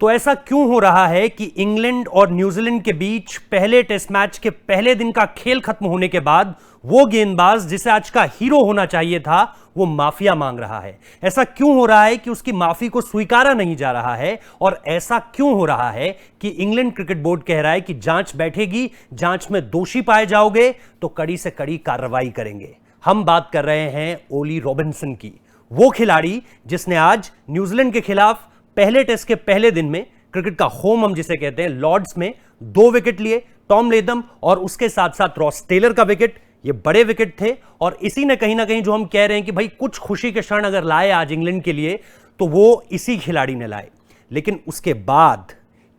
तो ऐसा क्यों हो रहा है कि इंग्लैंड और न्यूजीलैंड के बीच पहले टेस्ट मैच के पहले दिन का खेल खत्म होने के बाद वो गेंदबाज जिसे आज का हीरो होना चाहिए था वो माफिया मांग रहा है? ऐसा क्यों हो रहा है कि उसकी माफी को स्वीकारा नहीं जा रहा है? और ऐसा क्यों हो रहा है कि इंग्लैंड क्रिकेट बोर्ड कह रहा है कि जांच बैठेगी, जांच में दोषी पाए जाओगे तो कड़ी से कड़ी कार्रवाई करेंगे? हम बात कर रहे हैं ओली रॉबिन्सन की, वो खिलाड़ी जिसने आज न्यूजीलैंड के खिलाफ पहले टेस्ट के पहले दिन में क्रिकेट का होम हम जिसे कहते हैं लॉर्ड्स में 2 विकेट लिए, टॉम लेथम और उसके साथ साथ रॉस टेलर का विकेट। ये बड़े विकेट थे और इसी ने कहीं ना कहीं जो हम कह रहे हैं कि भाई कुछ खुशी के क्षण अगर लाए आज इंग्लैंड के लिए तो वो इसी खिलाड़ी ने लाए। लेकिन उसके बाद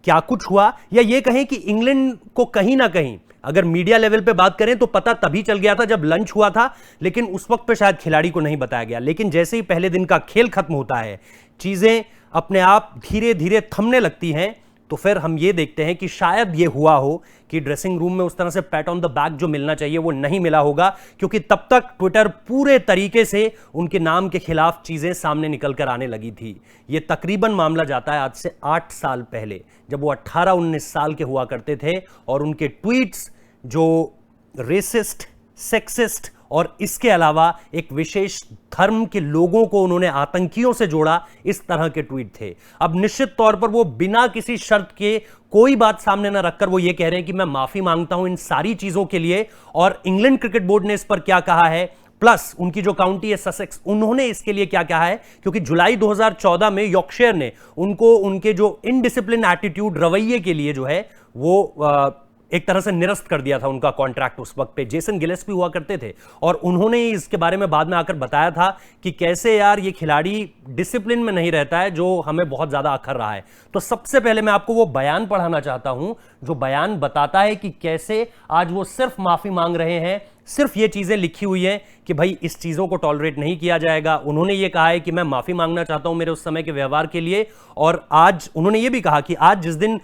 क्या कुछ हुआ, या ये कहें कि इंग्लैंड को कहीं ना कहीं अगर मीडिया लेवल पे बात करें तो पता तभी चल गया था जब लंच हुआ था, लेकिन उस वक्त पे शायद खिलाड़ी को नहीं बताया गया। लेकिन जैसे ही पहले दिन का खेल खत्म होता है, चीजें अपने आप धीरे धीरे थमने लगती हैं, तो फिर हम ये देखते हैं कि शायद ये हुआ हो कि ड्रेसिंग रूम में उस तरह से पैट ऑन द बैक जो मिलना चाहिए वो नहीं मिला होगा, क्योंकि तब तक ट्विटर पूरे तरीके से उनके नाम के खिलाफ चीजें सामने निकल कर आने लगी थी। ये तकरीबन मामला जाता है आज से 8 साल पहले, जब वो 18-19 साल के हुआ करते थे और उनके ट्वीट्स जो रेसिस्ट, सेक्सिस्ट और इसके अलावा एक विशेष धर्म के लोगों को उन्होंने आतंकियों से जोड़ा, इस तरह के ट्वीट थे। अब निश्चित तौर पर वो बिना किसी शर्त के कोई बात सामने न रखकर वो ये कह रहे हैं कि मैं माफी मांगता हूं इन सारी चीजों के लिए। और इंग्लैंड क्रिकेट बोर्ड ने इस पर क्या कहा है, प्लस उनकी जो काउंटी है ससेक्स, उन्होंने इसके लिए क्या कहा है, क्योंकि जुलाई 2014 में यॉर्कशायर ने उनको उनके जो इनडिसिप्लिन एटीट्यूड, रवैये के लिए जो है वो एक तरह से निरस्त कर दिया था उनका कॉन्ट्रैक्ट। उस वक्त पे जेसन गिलेस्पी हुआ करते थे और उन्होंने इसके बारे में बाद में आकर बताया था कि कैसे यार ये खिलाड़ी डिसिप्लिन में नहीं रहता है, जो हमें बहुत ज्यादा अखर रहा है। तो सबसे पहले मैं आपको वो बयान पढ़ाना चाहता हूं जो बयान बताता है कि कैसे आज वो सिर्फ माफी मांग रहे हैं। सिर्फ ये चीजें लिखी हुई है कि भाई इस चीजों को टॉलरेट नहीं किया जाएगा। उन्होंने ये कहा है कि मैं माफी मांगना चाहता हूं मेरे उस समय के व्यवहार के लिए, और आज उन्होंने ये भी कहा कि आज जिस दिन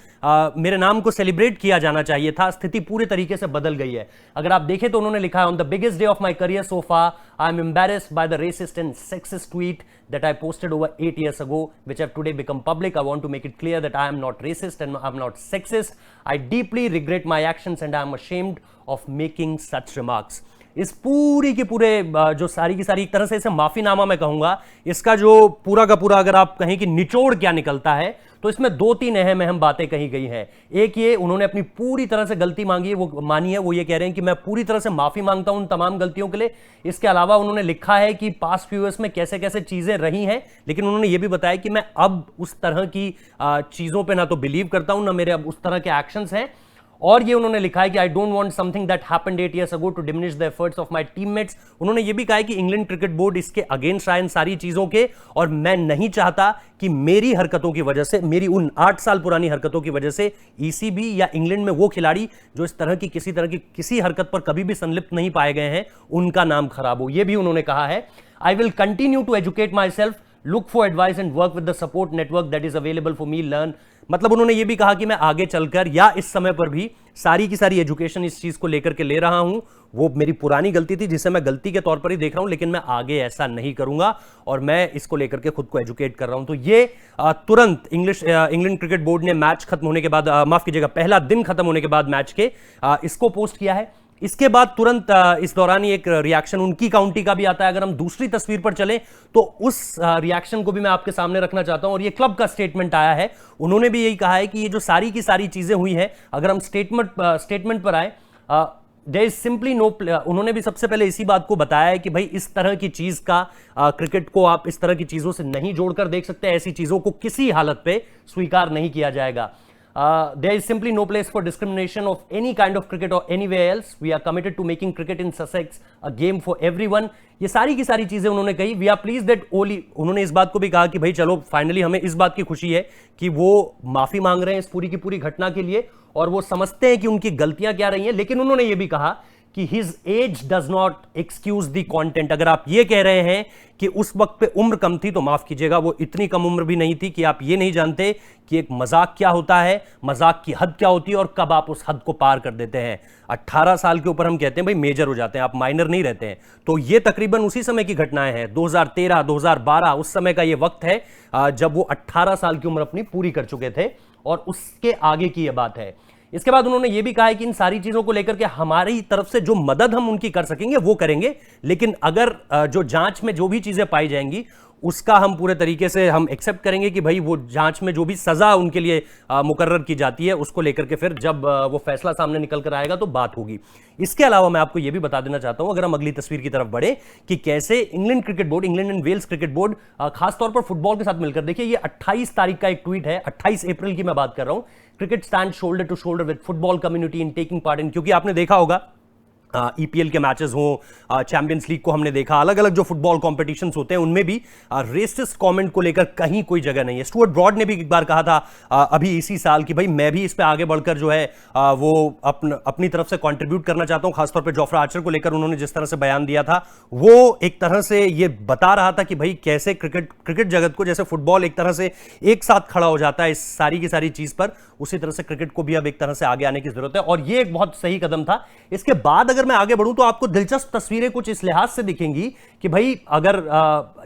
मेरे नाम को सेलिब्रेट किया जाना चाहिए था, स्थिति पूरी तरीके से बदल गई है। अगर आप देखें तो उन्होंने लिखा है, on the biggest day of my career so far I am embarrassed by the resist and sexist tweet that I posted over 8 years ago, which have today become public. I want to make it clear that I am not racist and I am not sexist. I deeply regret my actions and I am ashamed of making such remarks. इस पूरी के पूरे जो सारी की सारी एक तरह से इसे माफीनामा मैं कहूंगा, इसका जो पूरा का पूरा अगर आप कहें कि निचोड़ क्या निकलता है तो इसमें 2-3 अहम बातें कही गई हैं। एक ये, उन्होंने अपनी पूरी तरह से गलती मांगी है, वो मानी है, वो ये कह रहे हैं कि मैं पूरी तरह से माफी मांगता हूं उन तमाम गलतियों के लिए। इसके अलावा उन्होंने लिखा है कि पास्ट फ्यू ईयर्स में कैसे कैसे चीजें रही हैं, लेकिन उन्होंने ये भी बताया कि मैं अब उस तरह की चीजों पर ना तो बिलीव करता हूं, ना मेरे अब उस तरह के एक्शंस हैं। और ये उन्होंने लिखा है कि I don't want something that happened 8 years ago to diminish the efforts of my teammates. उन्होंने ये भी कहा है कि इंग्लैंड क्रिकेट बोर्ड इसके अगेंस्ट आए इन सारी चीजों के, और मैं नहीं चाहता कि मेरी हरकतों की वजह से, मेरी उन 8 साल पुरानी हरकतों की वजह से ईसीबी या इंग्लैंड में वो खिलाड़ी जो इस तरह की किसी हरकत पर कभी भी संलिप्त नहीं पाए गए हैं, उनका नाम खराब हो। ये भी उन्होंने कहा है, I will continue to educate myself, look for advice and work with the support network that is available for me learn. मतलब उन्होंने ये भी कहा कि मैं आगे चलकर या इस समय पर भी सारी की सारी एजुकेशन इस चीज को लेकर के ले रहा हूं। वो मेरी पुरानी गलती थी जिसे मैं गलती के तौर पर ही देख रहा हूं, लेकिन मैं आगे ऐसा नहीं करूंगा और मैं इसको लेकर के खुद को एजुकेट कर रहा हूं। तो ये तुरंत इंग्लैंड क्रिकेट बोर्ड ने मैच खत्म होने के बाद, माफ कीजिएगा, पहला दिन खत्म होने के बाद मैच के इसको पोस्ट किया है। इसके बाद तुरंत इस दौरान ही एक रिएक्शन उनकी काउंटी का भी आता है। अगर हम दूसरी तस्वीर पर चलें तो उस रिएक्शन को भी मैं आपके सामने रखना चाहता हूं, और ये क्लब का स्टेटमेंट आया है। उन्होंने भी यही कहा है कि ये जो सारी की सारी चीजें हुई हैं, अगर हम स्टेटमेंट पर आए, देयर इज सिंपली नो, उन्होंने भी सबसे पहले इसी बात को बताया है कि भाई इस तरह की चीज का क्रिकेट को आप इस तरह की चीजों से नहीं जोड़कर देख सकते, ऐसी चीजों को किसी हालत पे स्वीकार नहीं किया जाएगा। There is simply no place for discrimination of any kind of cricket or anywhere else. We are committed to making cricket in Sussex a game for everyone. ये सारी की सारी चीजें उन्होंने कही। We are pleased that Oli, उन्होंने इस बात को भी कहा कि भाई चलो फाइनली हमें इस बात की खुशी है कि वो माफी मांग रहे हैं इस पूरी की पूरी घटना के लिए, और वो समझते हैं कि उनकी गलतियां क्या रही हैं। लेकिन उन्होंने ये भी कहा कि his age does not excuse the content. अगर आप ये कह रहे हैं कि उस वक्त पे उम्र कम थी, तो माफ कीजिएगा, वो इतनी कम उम्र भी नहीं थी कि आप ये नहीं जानते कि एक मजाक क्या होता है, मजाक की हद क्या होती है और कब आप उस हद को पार कर देते हैं। 18 साल के ऊपर हम कहते हैं भाई मेजर हो जाते हैं, आप माइनर नहीं रहते हैं। तो ये तकरीबन उसी समय की घटनाएं हैं, 2013 2012 उस समय का ये वक्त है जब वो 18 साल की उम्र अपनी पूरी कर चुके थे, और उसके आगे की ये बात है। इसके बाद उन्होंने ये भी कहा है कि इन सारी चीजों को लेकर के हमारी तरफ से जो मदद हम उनकी कर सकेंगे वो करेंगे, लेकिन अगर जो जांच में जो भी चीजें पाई जाएंगी उसका हम पूरे तरीके से हम एक्सेप्ट करेंगे कि भाई वो जांच में जो भी सजा उनके लिए मुकर्रर की जाती है उसको लेकर के फिर जब वो फैसला सामने निकल कर आएगा तो बात होगी। इसके अलावा मैं आपको ये भी बता देना चाहता हूं, अगर हम अगली तस्वीर की तरफ बढ़े, कि कैसे England cricket board, England and Wales cricket board खासतौर पर फुटबॉल के साथ मिलकर, देखिए ये 28 तारीख का एक ट्वीट है, 28 अप्रैल की मैं बात कर रहा हूं, cricket stand shoulder to shoulder with football community in taking part in, क्योंकि आपने देखा होगा ईपीएल के मैचेस हो, चैंपियंस लीग को हमने देखा, अलग अलग जो फुटबॉल कॉम्पिटिशन्स होते हैं उनमें भी रेसिस्ट कमेंट को लेकर कहीं कोई जगह नहीं है। स्टुअर्ट ब्रॉड ने भी एक बार कहा था अभी इसी साल कि भाई मैं भी इस पे आगे बढ़कर जो है वो अपनी तरफ से कंट्रीब्यूट करना चाहता हूं। खासतौर पे जोफ्रा आर्चर को लेकर उन्होंने जिस तरह से बयान दिया था, वो एक तरह से ये बता रहा था कि भाई कैसे क्रिकेट जगत को, जैसे फुटबॉल एक तरह से एक साथ खड़ा हो जाता है इस सारी की सारी चीज पर, उसी तरह से क्रिकेट को भी अब एक तरह से आगे आने की जरूरत है, और ये एक बहुत सही कदम था। इसके बाद अगर मैं आगे बढ़ूं तो आपको दिलचस्प तस्वीरें कुछ इस लिहाज से दिखेंगी कि भाई अगर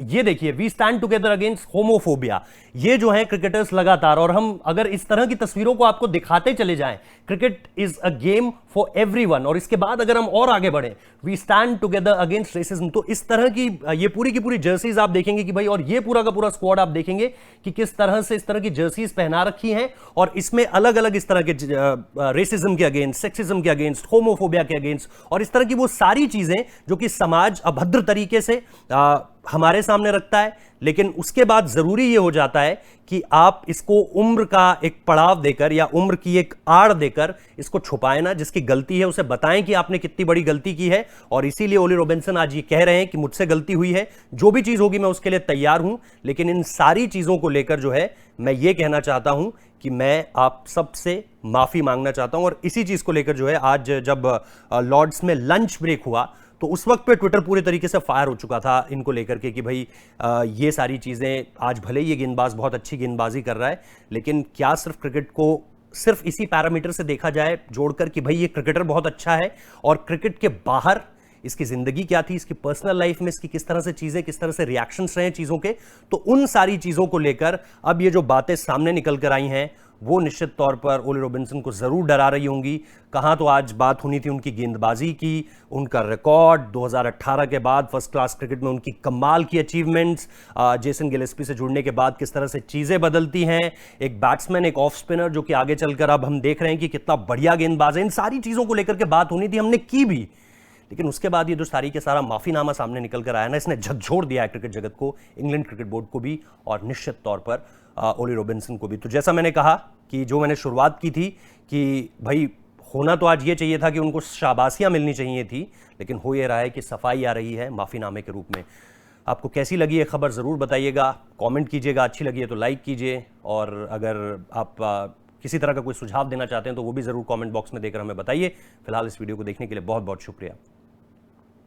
ये देखिए, we stand together against homophobia, ये जो है क्रिकेटर्स लगातार, और हम अगर इस तरह की तस्वीरों को आपको दिखाते चले जाएं, cricket is a game for everyone, और इसके बाद अगर हम और आगे बढ़े, we stand together against racism, तो इस तरह की ये पूरी की पूरी जर्सीज आप देखेंगे कि भाई, और ये पूरा का पूरा स्क्वाड आप देखेंगे कि किस तरह से इस तरह की जर्सीज पहना रखी हैं, और इसमें अलग अलग इस तरह के रेसिज्म के अगेंस्ट, सेक्सिज्म के अगेंस्ट, होमोफोबिया के अगेंस्ट, और इस तरह की वो सारी चीजें जो कि समाज अभद्र तरीके से हमारे सामने रखता है। लेकिन उसके बाद जरूरी यह हो जाता है कि आप इसको उम्र का एक पड़ाव देकर या उम्र की एक आड़ देकर इसको छुपाएं ना, जिसकी गलती है उसे बताएं कि आपने कितनी बड़ी गलती की है, और इसीलिए ओली रॉबिन्सन आज ये कह रहे हैं कि मुझसे गलती हुई है, जो भी चीज होगी मैं उसके लिए तैयार हूं, लेकिन इन सारी चीजों को लेकर जो है मैं ये कहना चाहता हूं कि मैं आप सबसे माफी मांगना चाहता हूं। और इसी चीज को लेकर जो है आज जब लॉर्ड्स में लंच ब्रेक हुआ तो उस वक्त पे ट्विटर पूरे तरीके से फायर हो चुका था इनको लेकर के कि भाई ये सारी चीजें, आज भले ये गेंदबाज बहुत अच्छी गेंदबाजी कर रहा है, लेकिन क्या सिर्फ क्रिकेट को सिर्फ इसी पैरामीटर से देखा जाए जोड़कर कि भाई ये क्रिकेटर बहुत अच्छा है, और क्रिकेट के बाहर इसकी जिंदगी क्या थी, इसकी पर्सनल लाइफ में इसकी किस तरह से चीजें, किस तरह से रिएक्शंस रहे चीजों के, तो उन सारी चीजों को लेकर अब ये जो बातें सामने निकल कर आई हैं वो निश्चित तौर पर ओली रॉबिन्सन को जरूर डरा रही होंगी। कहां तो आज बात होनी थी उनकी गेंदबाजी की, उनका रिकॉर्ड 2018 के बाद फर्स्ट क्लास क्रिकेट में उनकी कमाल की अचीवमेंट्स, जेसन गिलेस्पी से जुड़ने के बाद किस तरह से चीजें बदलती हैं, एक बैट्समैन, एक ऑफ स्पिनर जो कि आगे चलकर अब हम देख रहे हैं कि कितना बढ़िया गेंदबाज है, इन सारी चीजों को लेकर के बात होनी थी, हमने की भी। लेकिन उसके बाद ये जो सारी के सारा माफीनामा सामने निकल कर आया ना, इसने झकझोर दिया है क्रिकेट जगत को, इंग्लैंड क्रिकेट बोर्ड को भी, और निश्चित तौर पर ओली रॉबिन्सन को भी। तो जैसा मैंने कहा कि जो मैंने शुरुआत की थी कि भाई होना तो आज ये चाहिए था कि उनको शाबाशियां मिलनी चाहिए थी, लेकिन हो ये रहा है कि सफाई आ रही है माफीनामे के रूप में। आपको कैसी लगी ये खबर ज़रूर बताइएगा, कमेंट कीजिएगा, अच्छी लगी है तो लाइक कीजिए, और अगर आप किसी तरह का कोई सुझाव देना चाहते हैं तो वो भी ज़रूर कमेंट बॉक्स में देकर हमें बताइए। फिलहाल इस वीडियो को देखने के लिए बहुत बहुत शुक्रिया।